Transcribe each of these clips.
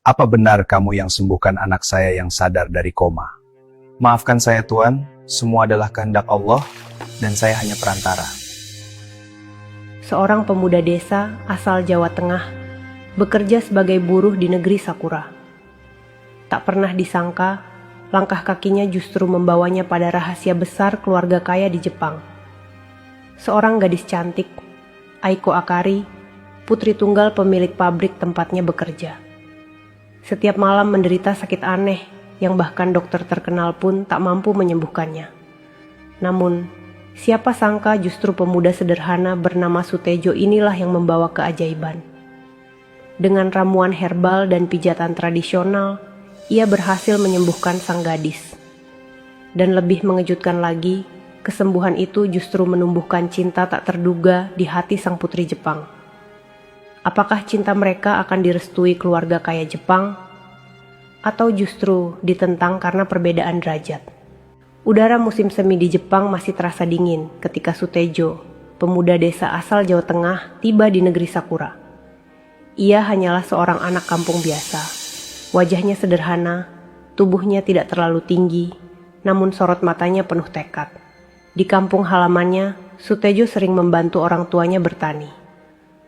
Apa benar kamu yang sembuhkan anak saya yang sadar dari koma? Maafkan saya Tuan, semua adalah kehendak Allah, dan saya hanya perantara. Seorang pemuda desa asal Jawa Tengah bekerja sebagai buruh di negeri Sakura. Tak pernah disangka, langkah kakinya justru membawanya pada rahasia besar keluarga kaya di Jepang. Seorang gadis cantik, Aiko Akari, putri tunggal pemilik pabrik tempatnya bekerja. Setiap malam menderita sakit aneh yang bahkan dokter terkenal pun tak mampu menyembuhkannya. Namun, siapa sangka justru pemuda sederhana bernama Sutejo inilah yang membawa keajaiban. Dengan ramuan herbal dan pijatan tradisional, ia berhasil menyembuhkan sang gadis. Dan lebih mengejutkan lagi, kesembuhan itu justru menumbuhkan cinta tak terduga di hati sang putri Jepang. Apakah cinta mereka akan direstui keluarga kaya Jepang? Atau justru ditentang karena perbedaan derajat? Udara musim semi di Jepang masih terasa dingin ketika Sutejo, pemuda desa asal Jawa Tengah, tiba di negeri Sakura. Ia hanyalah seorang anak kampung biasa. Wajahnya sederhana, tubuhnya tidak terlalu tinggi, namun sorot matanya penuh tekad. Di kampung halamannya, Sutejo sering membantu orang tuanya bertani.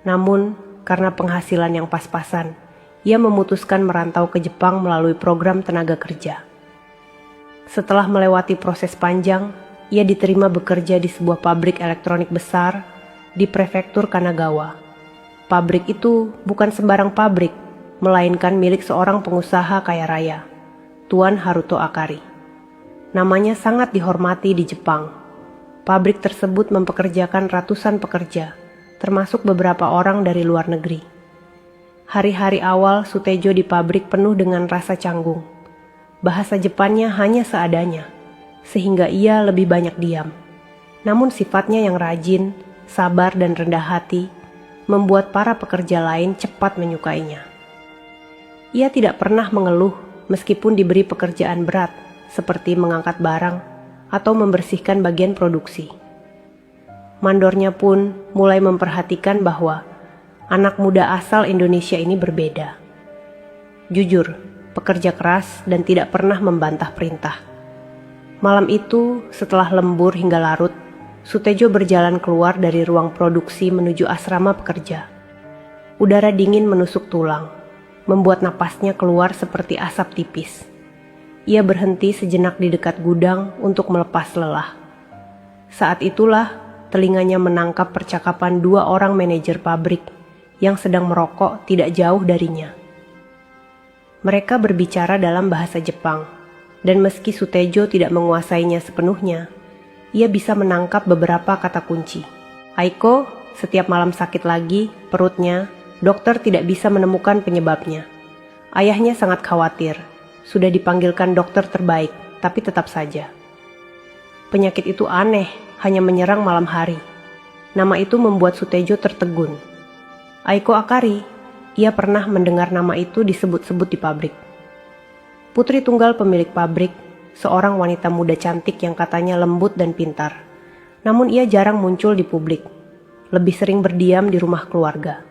Namun, karena penghasilan yang pas-pasan, ia memutuskan merantau ke Jepang melalui program tenaga kerja. Setelah melewati proses panjang, ia diterima bekerja di sebuah pabrik elektronik besar di prefektur Kanagawa. Pabrik itu bukan sembarang pabrik, melainkan milik seorang pengusaha kaya raya, Tuan Haruto Akari. Namanya sangat dihormati di Jepang. Pabrik tersebut mempekerjakan ratusan pekerja, termasuk beberapa orang dari luar negeri. Hari-hari awal Sutejo di pabrik penuh dengan rasa canggung. Bahasa Jepannya hanya seadanya, sehingga ia lebih banyak diam. Namun sifatnya yang rajin, sabar dan rendah hati, membuat para pekerja lain cepat menyukainya. Ia tidak pernah mengeluh meskipun diberi pekerjaan berat, seperti mengangkat barang atau membersihkan bagian produksi. Mandornya pun mulai memperhatikan bahwa anak muda asal Indonesia ini berbeda. Jujur, pekerja keras dan tidak pernah membantah perintah. Malam itu, setelah lembur hingga larut, Sutejo berjalan keluar dari ruang produksi menuju asrama pekerja. Udara dingin menusuk tulang, membuat napasnya keluar seperti asap tipis. Ia berhenti sejenak di dekat gudang untuk melepas lelah. Saat itulah, telinganya menangkap percakapan dua orang manajer pabrik yang sedang merokok tidak jauh darinya. Mereka berbicara dalam bahasa Jepang, dan meski Sutejo tidak menguasainya sepenuhnya, ia bisa menangkap beberapa kata kunci. Aiko setiap malam sakit lagi, perutnya, dokter tidak bisa menemukan penyebabnya. Ayahnya sangat khawatir, sudah dipanggilkan dokter terbaik, tapi tetap saja. Penyakit itu aneh, hanya menyerang malam hari. Nama itu membuat Sutejo tertegun. Aiko Akari, ia pernah mendengar nama itu disebut-sebut di pabrik. Putri tunggal pemilik pabrik, seorang wanita muda cantik yang katanya lembut dan pintar. Namun ia jarang muncul di publik, lebih sering berdiam di rumah keluarga.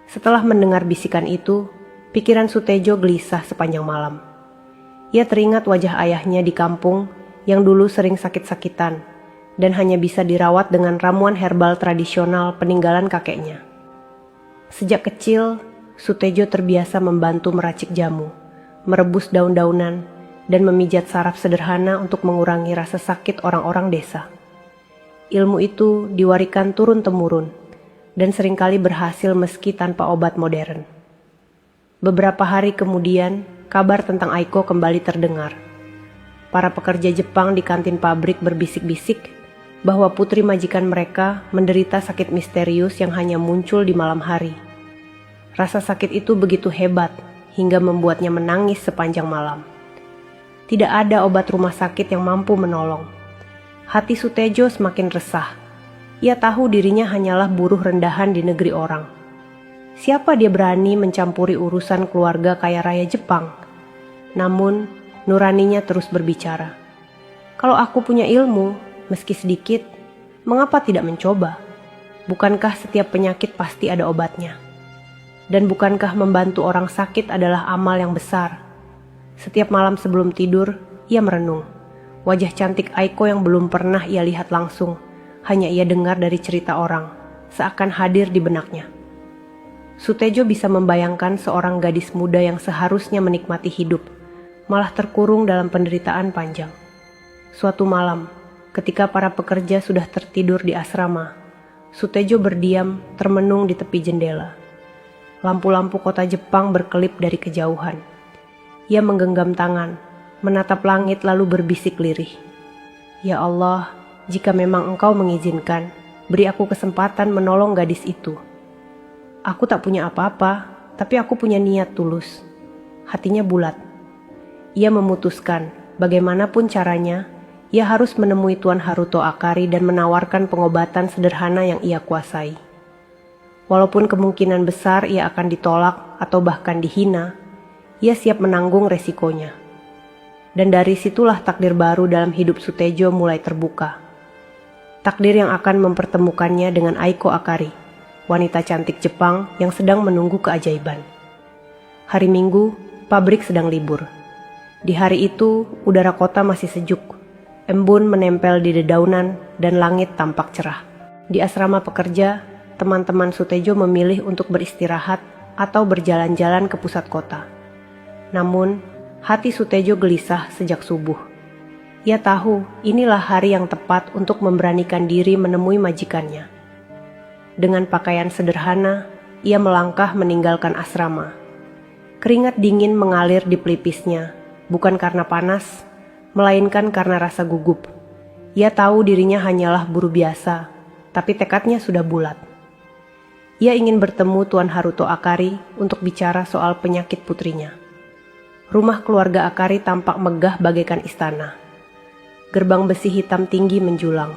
Setelah mendengar bisikan itu, pikiran Sutejo gelisah sepanjang malam. Ia teringat wajah ayahnya di kampung yang dulu sering sakit-sakitan, dan hanya bisa dirawat dengan ramuan herbal tradisional peninggalan kakeknya. Sejak kecil, Sutejo terbiasa membantu meracik jamu, merebus daun-daunan, dan memijat saraf sederhana untuk mengurangi rasa sakit orang-orang desa. Ilmu itu diwariskan turun-temurun, dan seringkali berhasil meski tanpa obat modern. Beberapa hari kemudian, kabar tentang Aiko kembali terdengar. Para pekerja Jepang di kantin pabrik berbisik-bisik bahwa putri majikan mereka menderita sakit misterius yang hanya muncul di malam hari. Rasa sakit itu begitu hebat hingga membuatnya menangis sepanjang malam. Tidak ada obat rumah sakit yang mampu menolong. Hati Sutejo semakin resah. Ia tahu dirinya hanyalah buruh rendahan di negeri orang. Siapa dia berani mencampuri urusan keluarga kaya raya Jepang? Namun, nuraninya terus berbicara. Kalau aku punya ilmu, meski sedikit, mengapa tidak mencoba? Bukankah setiap penyakit pasti ada obatnya? Dan bukankah membantu orang sakit adalah amal yang besar? Setiap malam sebelum tidur, ia merenung. Wajah cantik Aiko yang belum pernah ia lihat langsung, hanya ia dengar dari cerita orang, seakan hadir di benaknya. Sutejo bisa membayangkan seorang gadis muda yang seharusnya menikmati hidup, malah terkurung dalam penderitaan panjang. Suatu malam, ketika para pekerja sudah tertidur di asrama, Sutejo berdiam termenung di tepi jendela. Lampu-lampu kota Jepang berkelip dari kejauhan. Ia menggenggam tangan, menatap langit lalu berbisik lirih. Ya Allah, jika memang Engkau mengizinkan, beri aku kesempatan menolong gadis itu. Aku tak punya apa-apa, tapi aku punya niat tulus. Hatinya bulat. Ia memutuskan, bagaimanapun caranya, ia harus menemui Tuan Haruto Akari dan menawarkan pengobatan sederhana yang ia kuasai. Walaupun kemungkinan besar ia akan ditolak atau bahkan dihina, ia siap menanggung resikonya. Dan dari situlah takdir baru dalam hidup Sutejo mulai terbuka. Takdir yang akan mempertemukannya dengan Aiko Akari, wanita cantik Jepang yang sedang menunggu keajaiban. Hari Minggu, pabrik sedang libur. Di hari itu, udara kota masih sejuk. Embun menempel di dedaunan dan langit tampak cerah. Di asrama pekerja, teman-teman Sutejo memilih untuk beristirahat atau berjalan-jalan ke pusat kota. Namun, hati Sutejo gelisah sejak subuh. Ia tahu inilah hari yang tepat untuk memberanikan diri menemui majikannya. Dengan pakaian sederhana, ia melangkah meninggalkan asrama. Keringat dingin mengalir di pelipisnya, bukan karena panas, melainkan karena rasa gugup. Ia tahu dirinya hanyalah buruh biasa, tapi tekadnya sudah bulat. Ia ingin bertemu Tuan Haruto Akari untuk bicara soal penyakit putrinya. Rumah keluarga Akari tampak megah bagaikan istana. Gerbang besi hitam tinggi menjulang.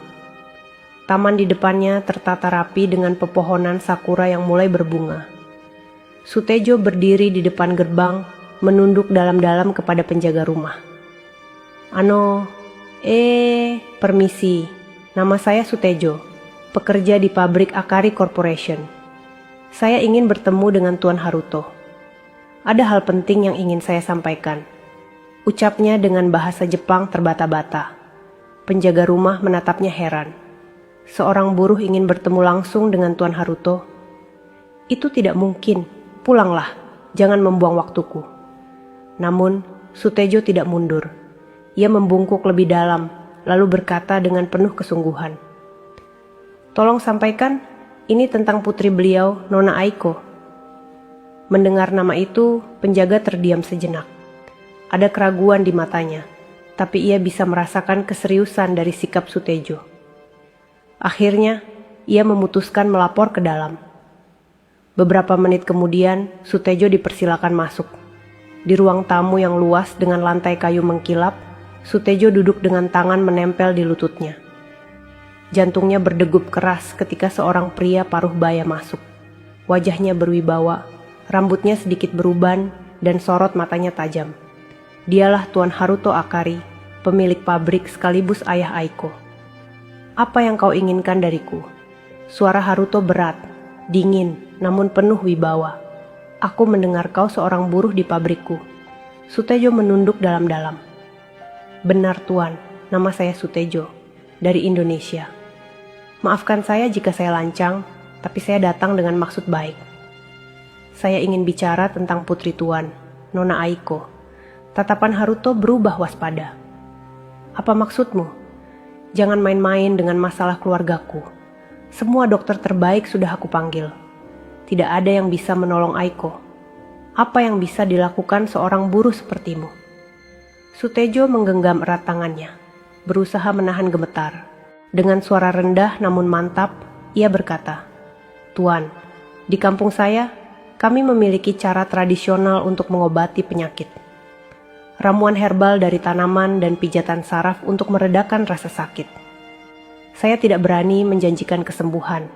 Taman di depannya tertata rapi dengan pepohonan sakura yang mulai berbunga. Sutejo berdiri di depan gerbang, menunduk dalam-dalam kepada penjaga rumah. Permisi, nama saya Sutejo, pekerja di pabrik Akari Corporation. Saya ingin bertemu dengan Tuan Haruto. Ada hal penting yang ingin saya sampaikan. Ucapnya dengan bahasa Jepang terbata-bata. Penjaga rumah menatapnya heran. Seorang buruh ingin bertemu langsung dengan Tuan Haruto. Itu tidak mungkin, pulanglah, jangan membuang waktuku. Namun, Sutejo tidak mundur. Ia membungkuk lebih dalam, lalu berkata dengan penuh kesungguhan. Tolong sampaikan, ini tentang putri beliau, Nona Aiko. Mendengar nama itu, penjaga terdiam sejenak. Ada keraguan di matanya, tapi ia bisa merasakan keseriusan dari sikap Sutejo. Akhirnya, ia memutuskan melapor ke dalam. Beberapa menit kemudian, Sutejo dipersilakan masuk. Di ruang tamu yang luas dengan lantai kayu mengkilap, Sutejo duduk dengan tangan menempel di lututnya. Jantungnya berdegup keras ketika seorang pria paruh baya masuk. Wajahnya berwibawa, rambutnya sedikit beruban, dan sorot matanya tajam. Dialah Tuan Haruto Akari, pemilik pabrik sekaligus ayah Aiko. Apa yang kau inginkan dariku? Suara Haruto berat, dingin, namun penuh wibawa. Aku mendengar kau seorang buruh di pabrikku. Sutejo menunduk dalam-dalam. Benar Tuan, nama saya Sutejo, dari Indonesia. Maafkan saya jika saya lancang, tapi saya datang dengan maksud baik. Saya ingin bicara tentang putri Tuan, Nona Aiko. Tatapan Haruto berubah waspada. Apa maksudmu? Jangan main-main dengan masalah keluargaku. Semua dokter terbaik sudah aku panggil. Tidak ada yang bisa menolong Aiko. Apa yang bisa dilakukan seorang buruh sepertimu? Sutejo menggenggam erat tangannya, berusaha menahan gemetar. Dengan suara rendah namun mantap, ia berkata, Tuan, di kampung saya, kami memiliki cara tradisional untuk mengobati penyakit. Ramuan herbal dari tanaman dan pijatan saraf untuk meredakan rasa sakit. Saya tidak berani menjanjikan kesembuhan,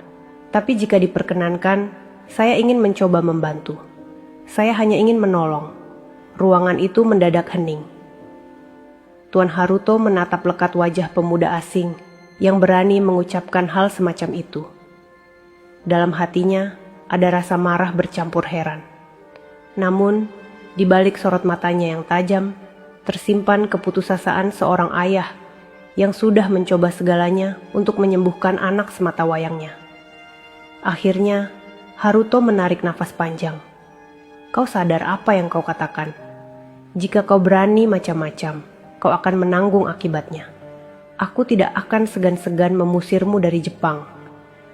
tapi jika diperkenankan, saya ingin mencoba membantu. Saya hanya ingin menolong. Ruangan itu mendadak hening. Tuan Haruto menatap lekat wajah pemuda asing yang berani mengucapkan hal semacam itu. Dalam hatinya, ada rasa marah bercampur heran. Namun, di balik sorot matanya yang tajam, tersimpan keputusasaan seorang ayah yang sudah mencoba segalanya untuk menyembuhkan anak semata wayangnya. Akhirnya, Haruto menarik nafas panjang. Kau sadar apa yang kau katakan? Jika kau berani macam-macam, kau akan menanggung akibatnya. Aku tidak akan segan-segan memusirmu dari Jepang.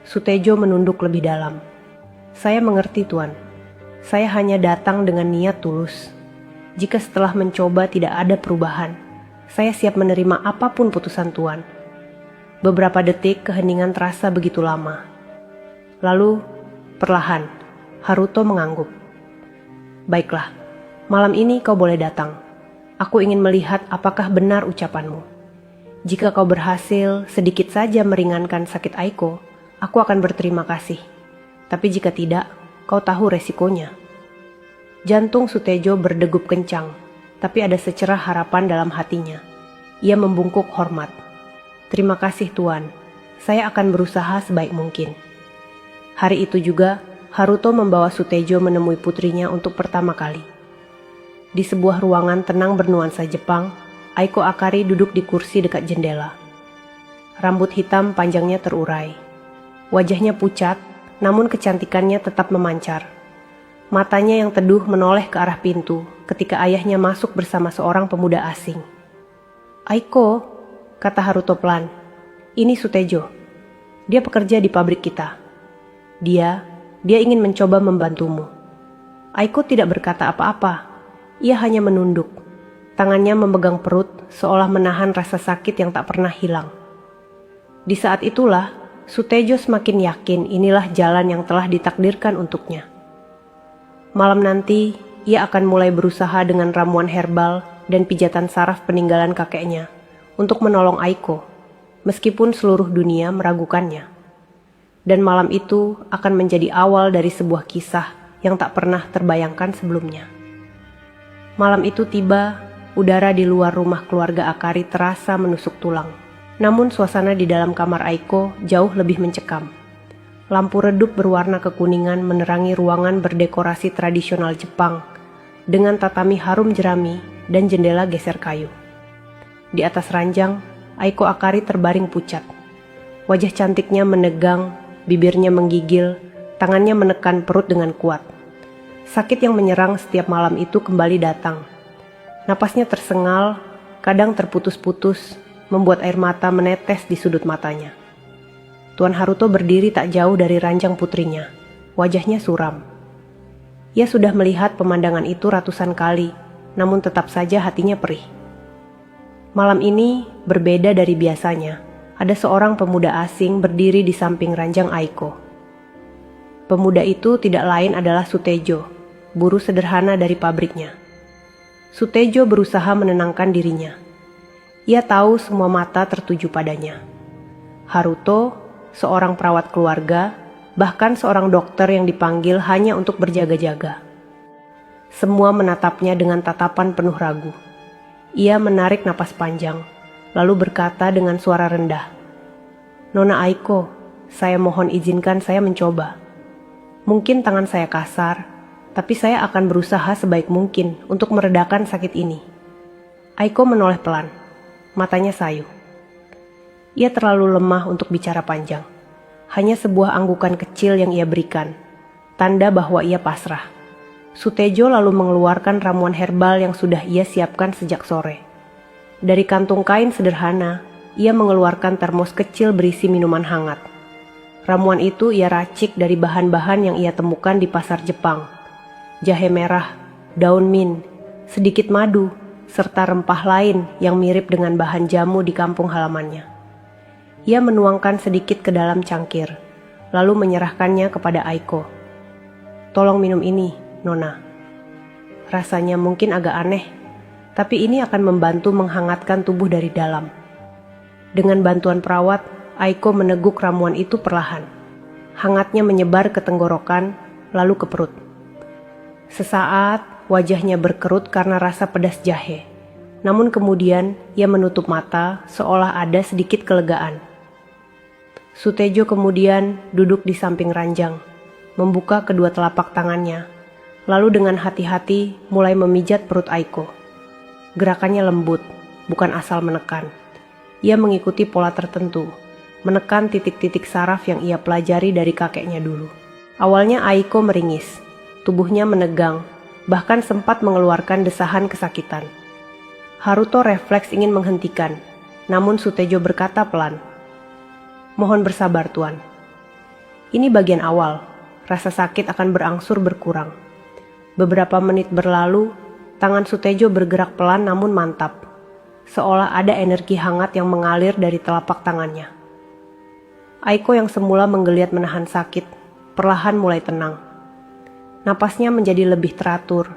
Sutejo menunduk lebih dalam. Saya mengerti, Tuan. Saya hanya datang dengan niat tulus. Jika setelah mencoba tidak ada perubahan, saya siap menerima apapun putusan Tuan. Beberapa detik keheningan terasa begitu lama. Lalu, perlahan, Haruto mengangguk. Baiklah, malam ini kau boleh datang. Aku ingin melihat apakah benar ucapanmu. Jika kau berhasil sedikit saja meringankan sakit Aiko, aku akan berterima kasih. Tapi jika tidak, kau tahu resikonya. Jantung Sutejo berdegup kencang, tapi ada secerah harapan dalam hatinya. Ia membungkuk hormat. Terima kasih Tuan, saya akan berusaha sebaik mungkin. Hari itu juga, Haruto membawa Sutejo menemui putrinya untuk pertama kali. Di sebuah ruangan tenang bernuansa Jepang, Aiko Akari duduk di kursi dekat jendela. Rambut hitam panjangnya terurai. Wajahnya pucat, namun kecantikannya tetap memancar. Matanya yang teduh menoleh ke arah pintu ketika ayahnya masuk bersama seorang pemuda asing. Aiko, kata Haruto pelan, ini Sutejo. Dia pekerja di pabrik kita. Dia ingin mencoba membantumu. Aiko tidak berkata apa-apa. Ia hanya menunduk. Tangannya memegang perut seolah menahan rasa sakit yang tak pernah hilang. Di saat itulah, Sutejo semakin yakin inilah jalan yang telah ditakdirkan untuknya. Malam nanti, ia akan mulai berusaha dengan ramuan herbal dan pijatan saraf peninggalan kakeknya untuk menolong Aiko, meskipun seluruh dunia meragukannya. Dan malam itu akan menjadi awal dari sebuah kisah yang tak pernah terbayangkan sebelumnya. Malam itu tiba, udara di luar rumah keluarga Akari terasa menusuk tulang. Namun suasana di dalam kamar Aiko jauh lebih mencekam. Lampu redup berwarna kekuningan menerangi ruangan berdekorasi tradisional Jepang dengan tatami harum jerami dan jendela geser kayu. Di atas ranjang, Aiko Akari terbaring pucat. Wajah cantiknya menegang, bibirnya menggigil, tangannya menekan perut dengan kuat. Sakit yang menyerang setiap malam itu kembali datang. Napasnya tersengal, kadang terputus-putus, membuat air mata menetes di sudut matanya. Tuan Haruto berdiri tak jauh dari ranjang putrinya. Wajahnya suram. Ia sudah melihat pemandangan itu ratusan kali, namun tetap saja hatinya perih. Malam ini berbeda dari biasanya. Ada seorang pemuda asing berdiri di samping ranjang Aiko. Pemuda itu tidak lain adalah Sutejo, buruh sederhana dari pabriknya. Sutejo berusaha menenangkan dirinya. Ia tahu semua mata tertuju padanya. Haruto, seorang perawat keluarga, bahkan seorang dokter yang dipanggil hanya untuk berjaga-jaga. Semua menatapnya dengan tatapan penuh ragu. Ia menarik napas panjang, lalu berkata dengan suara rendah, "Nona Aiko, saya mohon izinkan saya mencoba. Mungkin tangan saya kasar, tapi saya akan berusaha sebaik mungkin untuk meredakan sakit ini." Aiko menoleh pelan, matanya sayu. Ia terlalu lemah untuk bicara panjang. Hanya sebuah anggukan kecil yang ia berikan, tanda bahwa ia pasrah. Sutejo lalu mengeluarkan ramuan herbal yang sudah ia siapkan sejak sore. Dari kantung kain sederhana, ia mengeluarkan termos kecil berisi minuman hangat. Ramuan itu ia racik dari bahan-bahan yang ia temukan di pasar Jepang. Jahe merah, daun mint, sedikit madu, serta rempah lain yang mirip dengan bahan jamu di kampung halamannya. Ia menuangkan sedikit ke dalam cangkir, lalu menyerahkannya kepada Aiko. "Tolong minum ini, Nona. Rasanya mungkin agak aneh, tapi ini akan membantu menghangatkan tubuh dari dalam." Dengan bantuan perawat, Aiko meneguk ramuan itu perlahan. Hangatnya menyebar ke tenggorokan, lalu ke perut. Sesaat, wajahnya berkerut karena rasa pedas jahe. Namun kemudian, ia menutup mata seolah ada sedikit kelegaan. Sutejo kemudian duduk di samping ranjang. membuka kedua telapak tangannya, lalu dengan hati-hati mulai memijat perut Aiko. Gerakannya lembut, bukan asal menekan. Ia mengikuti pola tertentu, menekan titik-titik saraf yang ia pelajari dari kakeknya dulu. Awalnya Aiko meringis, tubuhnya menegang, bahkan sempat mengeluarkan desahan kesakitan. Haruto refleks ingin menghentikan, namun Sutejo berkata pelan, "Mohon bersabar, Tuan. Ini bagian awal, rasa sakit akan berangsur berkurang." Beberapa menit berlalu, tangan Sutejo bergerak pelan namun mantap, seolah ada energi hangat yang mengalir dari telapak tangannya. Aiko yang semula menggeliat menahan sakit, perlahan mulai tenang. Napasnya menjadi lebih teratur.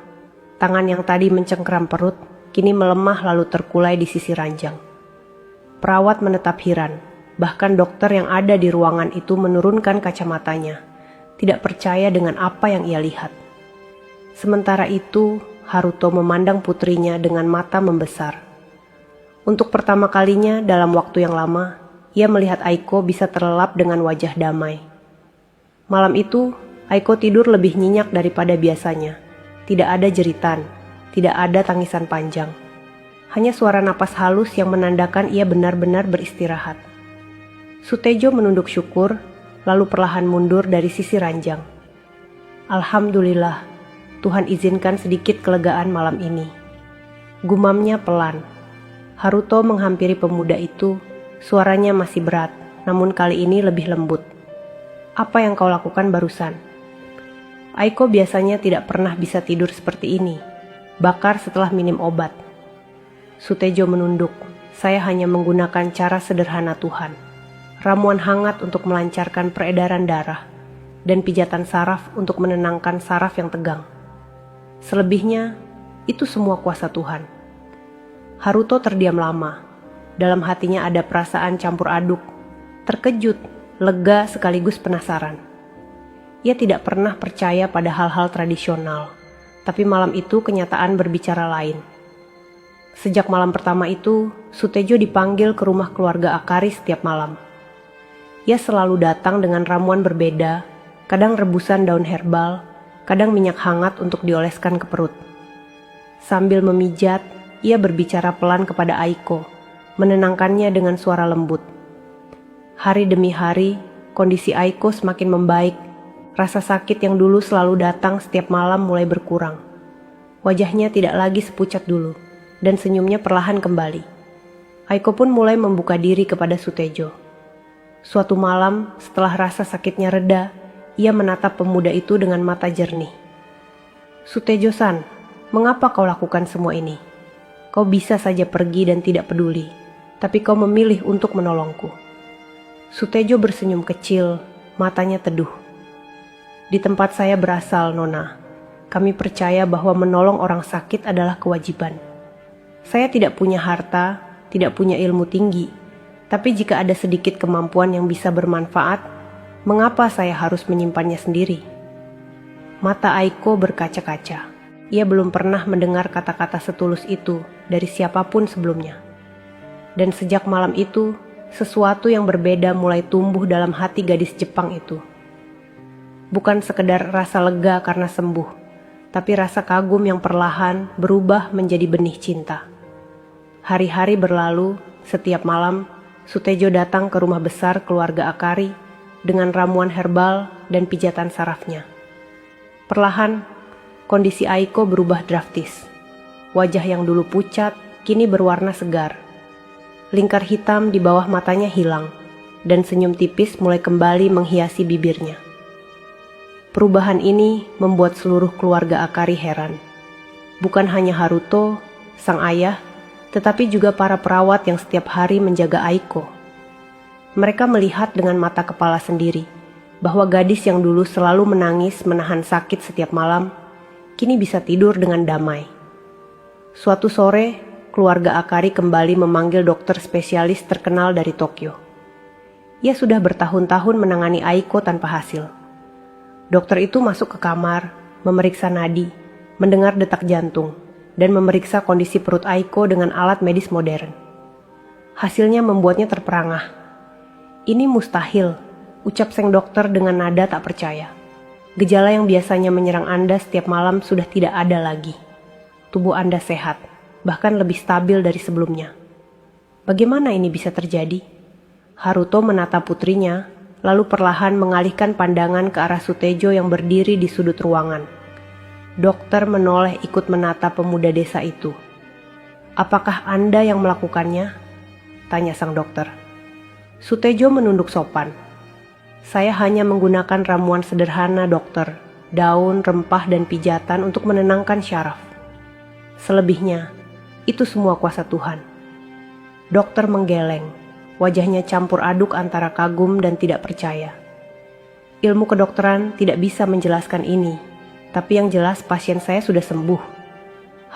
Tangan yang tadi mencengkeram perut, kini melemah lalu terkulai di sisi ranjang. Perawat menetap heran, bahkan dokter yang ada di ruangan itu menurunkan kacamatanya, tidak percaya dengan apa yang ia lihat. Sementara itu, Haruto memandang putrinya dengan mata membesar. Untuk pertama kalinya dalam waktu yang lama, ia melihat Aiko bisa terlelap dengan wajah damai. Malam itu, Aiko tidur lebih nyenyak daripada biasanya. Tidak ada jeritan, tidak ada tangisan panjang. Hanya suara napas halus yang menandakan ia benar-benar beristirahat. Sutejo menunduk syukur, lalu perlahan mundur dari sisi ranjang. "Alhamdulillah, Tuhan izinkan sedikit kelegaan malam ini." Gumamnya pelan. Haruto menghampiri pemuda itu, suaranya masih berat, namun kali ini lebih lembut. "Apa yang kau lakukan barusan?" Aiko biasanya tidak pernah bisa tidur seperti ini, bakar setelah minum obat. Sutejo menunduk. "Saya hanya menggunakan cara sederhana Tuhan. Ramuan hangat untuk melancarkan peredaran darah, dan pijatan saraf untuk menenangkan saraf yang tegang. Selebihnya, itu semua kuasa Tuhan." Haruto terdiam lama. Dalam hatinya ada perasaan campur aduk, terkejut, lega sekaligus penasaran. Ia tidak pernah percaya pada hal-hal tradisional, tapi malam itu kenyataan berbicara lain. Sejak malam pertama itu, Sutejo dipanggil ke rumah keluarga Akari setiap malam. Ia selalu datang dengan ramuan berbeda, kadang rebusan daun herbal, kadang minyak hangat untuk dioleskan ke perut. Sambil memijat, ia berbicara pelan kepada Aiko, menenangkannya dengan suara lembut. Hari demi hari, kondisi Aiko semakin membaik. Rasa sakit yang dulu selalu datang setiap malam mulai berkurang. Wajahnya tidak lagi sepucat dulu, dan senyumnya perlahan kembali. Aiko pun mulai membuka diri kepada Sutejo. Suatu malam, setelah rasa sakitnya reda, ia menatap pemuda itu dengan mata jernih. "Sutejo-san, mengapa kau lakukan semua ini? Kau bisa saja pergi dan tidak peduli, tapi kau memilih untuk menolongku." Sutejo bersenyum kecil, matanya teduh. "Di tempat saya berasal, Nona, kami percaya bahwa menolong orang sakit adalah kewajiban. Saya tidak punya harta, tidak punya ilmu tinggi, tapi jika ada sedikit kemampuan yang bisa bermanfaat, mengapa saya harus menyimpannya sendiri?" Mata Aiko berkaca-kaca. Ia belum pernah mendengar kata-kata setulus itu dari siapapun sebelumnya. Dan sejak malam itu, sesuatu yang berbeda mulai tumbuh dalam hati gadis Jepang itu. Bukan sekedar rasa lega karena sembuh, tapi rasa kagum yang perlahan berubah menjadi benih cinta. Hari-hari berlalu, setiap malam, Sutejo datang ke rumah besar keluarga Akari dengan ramuan herbal dan pijatan sarafnya. Perlahan, kondisi Aiko berubah drastis. Wajah yang dulu pucat, kini berwarna segar. Lingkar hitam di bawah matanya hilang, dan senyum tipis mulai kembali menghiasi bibirnya. Perubahan ini membuat seluruh keluarga Akari heran. Bukan hanya Haruto, sang ayah, tetapi juga para perawat yang setiap hari menjaga Aiko. Mereka melihat dengan mata kepala sendiri bahwa gadis yang dulu selalu menangis menahan sakit setiap malam, kini bisa tidur dengan damai. Suatu sore, keluarga Akari kembali memanggil dokter spesialis terkenal dari Tokyo. Ia sudah bertahun-tahun menangani Aiko tanpa hasil. Dokter itu masuk ke kamar, memeriksa nadi, mendengar detak jantung, dan memeriksa kondisi perut Aiko dengan alat medis modern. Hasilnya membuatnya terperangah. "Ini mustahil," ucap sang dokter dengan nada tak percaya. Gejala yang biasanya menyerang Anda setiap malam sudah tidak ada lagi. Tubuh Anda sehat, bahkan lebih stabil dari sebelumnya. Bagaimana ini bisa terjadi? Haruto menatap putrinya, lalu perlahan mengalihkan pandangan ke arah Sutejo yang berdiri di sudut ruangan. Dokter menoleh ikut menatap pemuda desa itu. "Apakah Anda yang melakukannya?" tanya sang dokter. Sutejo menunduk sopan. "Saya hanya menggunakan ramuan sederhana, dokter. Daun, rempah, dan pijatan untuk menenangkan syaraf. Selebihnya, itu semua kuasa Tuhan." Dokter menggeleng. Wajahnya campur aduk antara kagum dan tidak percaya. "Ilmu kedokteran tidak bisa menjelaskan ini, tapi yang jelas pasien saya sudah sembuh."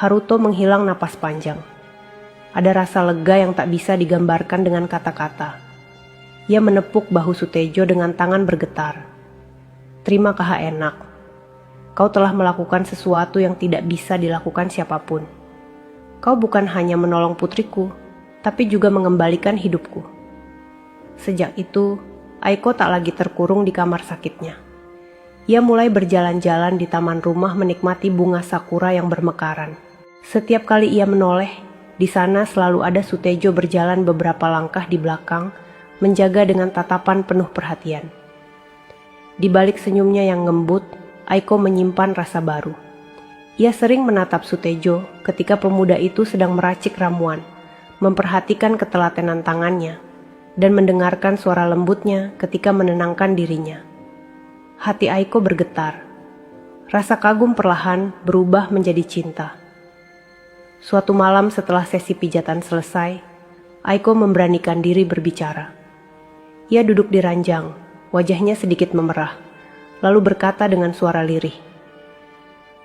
Haruto menghilang napas panjang. Ada rasa lega yang tak bisa digambarkan dengan kata-kata. Ia menepuk bahu Sutejo dengan tangan bergetar. "Terima kasih enak. Kau telah melakukan sesuatu yang tidak bisa dilakukan siapapun. Kau bukan hanya menolong putriku, tapi juga mengembalikan hidupku." Sejak itu, Aiko tak lagi terkurung di kamar sakitnya. Ia mulai berjalan-jalan di taman rumah menikmati bunga sakura yang bermekaran. Setiap kali ia menoleh, di sana selalu ada Sutejo berjalan beberapa langkah di belakang, menjaga dengan tatapan penuh perhatian. Di balik senyumnya yang ngembut, Aiko menyimpan rasa baru. Ia sering menatap Sutejo ketika pemuda itu sedang meracik ramuan, memperhatikan ketelatenan tangannya, dan mendengarkan suara lembutnya ketika menenangkan dirinya. Hati Aiko bergetar. Rasa kagum perlahan berubah menjadi cinta. Suatu malam setelah sesi pijatan selesai, Aiko memberanikan diri berbicara. Ia duduk di ranjang, wajahnya sedikit memerah, lalu berkata dengan suara lirih,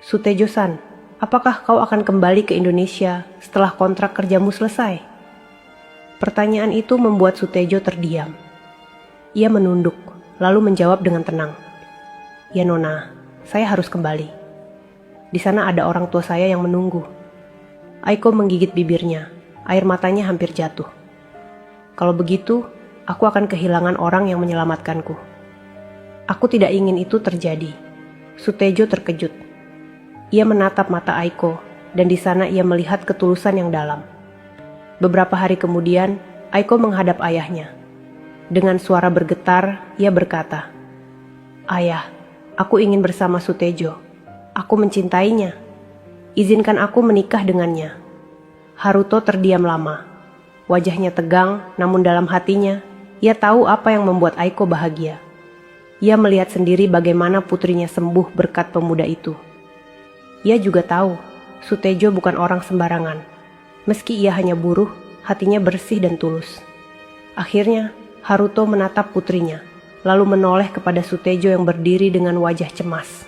"Sutejo-san, apakah kau akan kembali ke Indonesia setelah kontrak kerjamu selesai?" Pertanyaan itu membuat Sutejo terdiam. Ia menunduk, lalu menjawab dengan tenang, "Ya Nona, saya harus kembali. Di sana ada orang tua saya yang menunggu." Aiko menggigit bibirnya, air matanya hampir jatuh. "Kalau begitu, aku akan kehilangan orang yang menyelamatkanku." "Aku tidak ingin itu terjadi." Sutejo terkejut. Ia menatap mata Aiko, dan di sana ia melihat ketulusan yang dalam. Beberapa hari kemudian, Aiko menghadap ayahnya. Dengan suara bergetar, ia berkata, "Ayah, aku ingin bersama Sutejo. Aku mencintainya. Izinkan aku menikah dengannya." Haruto terdiam lama. Wajahnya tegang, namun dalam hatinya, ia tahu apa yang membuat Aiko bahagia. Ia melihat sendiri bagaimana putrinya sembuh berkat pemuda itu. Ia juga tahu, Sutejo bukan orang sembarangan. Meski ia hanya buruh, hatinya bersih dan tulus. Akhirnya, Haruto menatap putrinya, lalu menoleh kepada Sutejo yang berdiri dengan wajah cemas.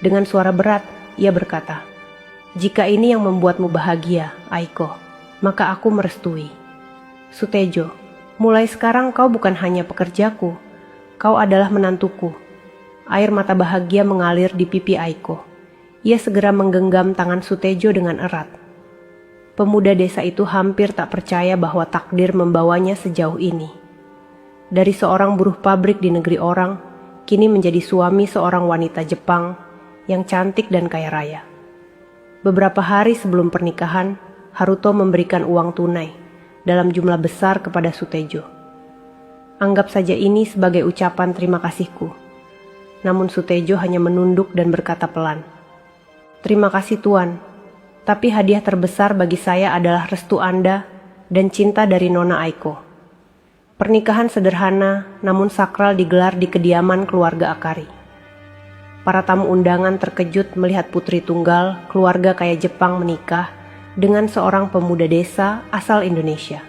Dengan suara berat, ia berkata, "Jika ini yang membuatmu bahagia, Aiko, maka aku merestui. Sutejo, mulai sekarang kau bukan hanya pekerjaku, kau adalah menantuku." Air mata bahagia mengalir di pipi Aiko. Ia segera menggenggam tangan Sutejo dengan erat. Pemuda desa itu hampir tak percaya bahwa takdir membawanya sejauh ini. Dari seorang buruh pabrik di negeri orang, kini menjadi suami seorang wanita Jepang yang cantik dan kaya raya. Beberapa hari sebelum pernikahan, Haruto memberikan uang tunai dalam jumlah besar kepada Sutejo. Anggap saja ini sebagai ucapan terima kasihku. Namun Sutejo hanya menunduk dan berkata pelan, "Terima kasih Tuan, tapi hadiah terbesar bagi saya adalah restu Anda dan cinta dari Nona Aiko." Pernikahan sederhana namun sakral digelar di kediaman keluarga Akari. Para tamu undangan terkejut melihat putri tunggal keluarga kaya Jepang menikah dengan seorang pemuda desa asal Indonesia.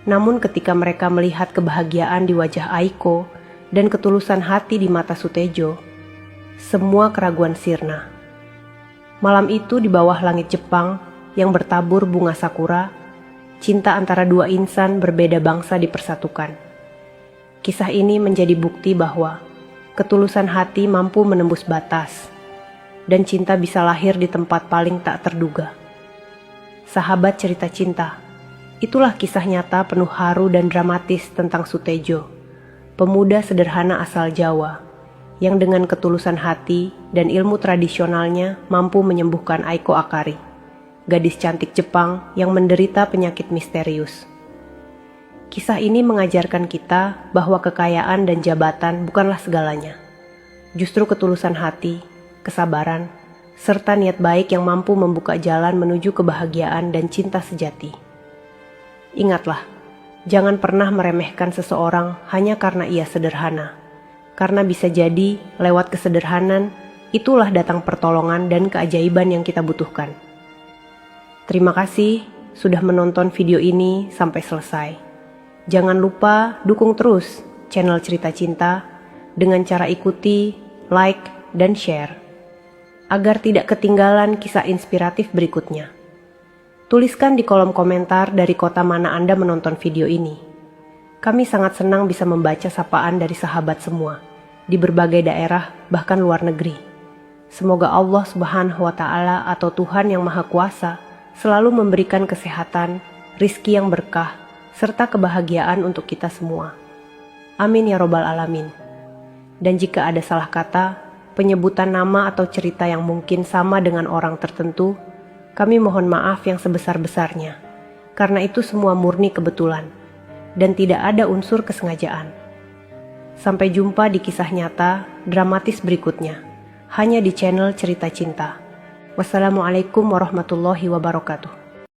Namun ketika mereka melihat kebahagiaan di wajah Aiko dan ketulusan hati di mata Sutejo, semua keraguan sirna. Malam itu di bawah langit Jepang yang bertabur bunga sakura, cinta antara dua insan berbeda bangsa dipersatukan. Kisah ini menjadi bukti bahwa ketulusan hati mampu menembus batas, dan cinta bisa lahir di tempat paling tak terduga. Sahabat cerita cinta, itulah kisah nyata penuh haru dan dramatis tentang Sutejo, pemuda sederhana asal Jawa, yang dengan ketulusan hati dan ilmu tradisionalnya mampu menyembuhkan Aiko Akari, gadis cantik Jepang yang menderita penyakit misterius. Kisah ini mengajarkan kita bahwa kekayaan dan jabatan bukanlah segalanya. Justru ketulusan hati, kesabaran, serta niat baik yang mampu membuka jalan menuju kebahagiaan dan cinta sejati. Ingatlah, jangan pernah meremehkan seseorang hanya karena ia sederhana. Karena bisa jadi, lewat kesederhanan, itulah datang pertolongan dan keajaiban yang kita butuhkan. Terima kasih sudah menonton video ini sampai selesai. Jangan lupa dukung terus channel Cerita Cinta dengan cara ikuti, like, dan share, agar tidak ketinggalan kisah inspiratif berikutnya. Tuliskan di kolom komentar dari kota mana Anda menonton video ini. Kami sangat senang bisa membaca sapaan dari sahabat semua di berbagai daerah, bahkan luar negeri. Semoga Allah Subhanahu wa Ta'ala atau Tuhan Yang Maha Kuasa selalu memberikan kesehatan, rizki yang berkah, serta kebahagiaan untuk kita semua. Amin ya robbal alamin. Dan jika ada salah kata, penyebutan nama atau cerita yang mungkin sama dengan orang tertentu, kami mohon maaf yang sebesar-besarnya, karena itu semua murni kebetulan, dan tidak ada unsur kesengajaan. Sampai jumpa di kisah nyata, dramatis berikutnya, hanya di channel Cerita Cinta. Wassalamualaikum warahmatullahi wabarakatuh.